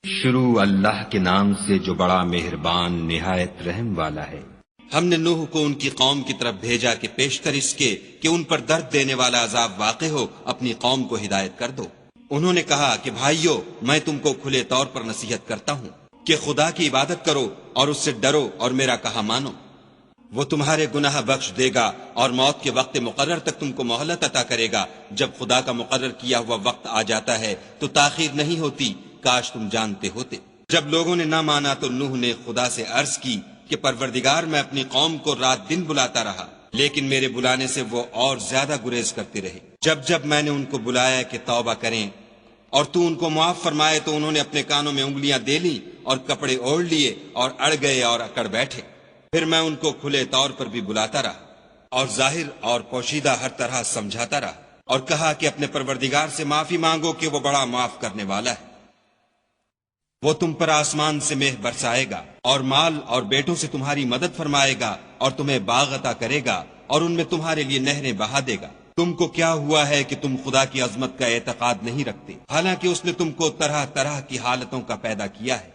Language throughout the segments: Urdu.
شروع اللہ کے نام سے جو بڑا مہربان نہایت رحم والا ہے۔ ہم نے نوح کو ان کی قوم کی طرف بھیجا کہ پیشتر اس کے کہ ان پر درد دینے والا عذاب واقع ہو اپنی قوم کو ہدایت کر دو۔ انہوں نے کہا کہ بھائیو، میں تم کو کھلے طور پر نصیحت کرتا ہوں کہ خدا کی عبادت کرو اور اس سے ڈرو اور میرا کہا مانو۔ وہ تمہارے گناہ بخش دے گا اور موت کے وقت مقرر تک تم کو مہلت عطا کرے گا۔ جب خدا کا مقرر کیا ہوا وقت آ جاتا ہے تو تاخیر نہیں ہوتی، کاش تم جانتے ہوتے۔ جب لوگوں نے نہ مانا تو نوح نے خدا سے عرض کی کہ پروردگار، میں اپنی قوم کو رات دن بلاتا رہا، لیکن میرے بلانے سے وہ اور زیادہ گریز کرتے رہے۔ جب میں نے ان کو بلایا کہ توبہ کریں اور تو ان کو معاف فرمائے تو انہوں نے اپنے کانوں میں انگلیاں دے لیں اور کپڑے اوڑھ لیے اور اڑ گئے اور اکڑ بیٹھے۔ پھر میں ان کو کھلے طور پر بھی بلاتا رہا اور ظاہر اور پوشیدہ ہر طرح سمجھاتا رہا، اور کہا کہ اپنے پروردگار سے معافی مانگو کہ وہ بڑا معاف کرنے والا ہے۔ وہ تم پر آسمان سے مہ برسائے گا اور مال اور بیٹوں سے تمہاری مدد فرمائے گا اور تمہیں باغ عطا کرے گا اور ان میں تمہارے لیے نہریں بہا دے گا۔ تم کو کیا ہوا ہے کہ تم خدا کی عظمت کا اعتقاد نہیں رکھتے، حالانکہ اس نے تم کو طرح طرح کی حالتوں کا پیدا کیا ہے؟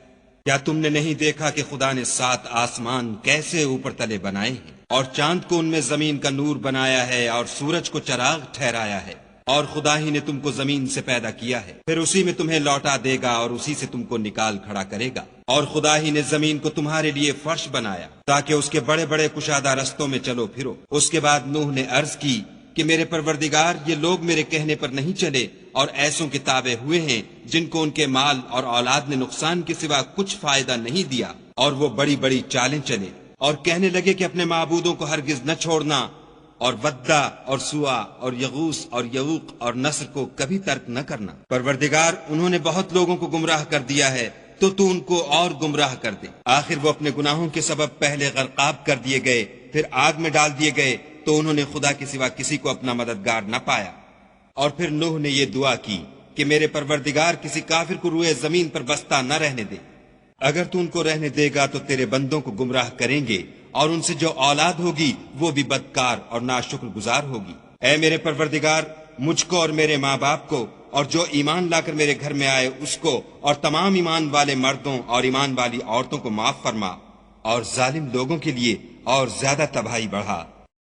کیا تم نے نہیں دیکھا کہ خدا نے 7 آسمان کیسے اوپر تلے بنائے ہیں، اور چاند کو ان میں زمین کا نور بنایا ہے اور سورج کو چراغ ٹھہرایا ہے؟ اور خدا ہی نے تم کو زمین سے پیدا کیا ہے، پھر اسی میں تمہیں لوٹا دے گا اور اسی سے تم کو نکال کھڑا کرے گا۔ اور خدا ہی نے زمین کو تمہارے لیے فرش بنایا تاکہ اس کے بڑے بڑے کشادہ رستوں میں چلو پھرو۔ اس کے بعد نوح نے عرض کی کہ میرے پروردگار، یہ لوگ میرے کہنے پر نہیں چلے اور ایسوں کے تابع ہوئے ہیں جن کو ان کے مال اور اولاد نے نقصان کے سوا کچھ فائدہ نہیں دیا، اور وہ بڑی بڑی چالیں چلے اور کہنے لگے کہ اپنے معبودوں کو ہرگز نہ چھوڑنا، اور ودہ اور سوا اور یغوس اور یعوق اور نصر کو کبھی ترک نہ کرنا۔ پروردگار، انہوں نے بہت لوگوں کو گمراہ کر دیا ہے، تو ان کو اور گمراہ کر دے۔ آخر وہ اپنے گناہوں کے سبب پہلے غرقاب کر دیے گئے، پھر آگ میں ڈال دیے گئے، تو انہوں نے خدا کے سوا کسی کو اپنا مددگار نہ پایا۔ اور پھر نوح نے یہ دعا کی کہ میرے پروردگار، کسی کافر کو روئے زمین پر بستہ نہ رہنے دے۔ اگر تو ان کو رہنے دے گا تو تیرے بندوں کو گمراہ کریں گے، اور ان سے جو اولاد ہوگی وہ بھی بدکار اور ناشکر گزار ہوگی۔ اے میرے پروردگار، مجھ کو اور میرے ماں باپ کو اور جو ایمان لا کر میرے گھر میں آئے اس کو اور تمام ایمان والے مردوں اور ایمان والی عورتوں کو معاف فرما، اور ظالم لوگوں کے لیے اور زیادہ تباہی بڑھا۔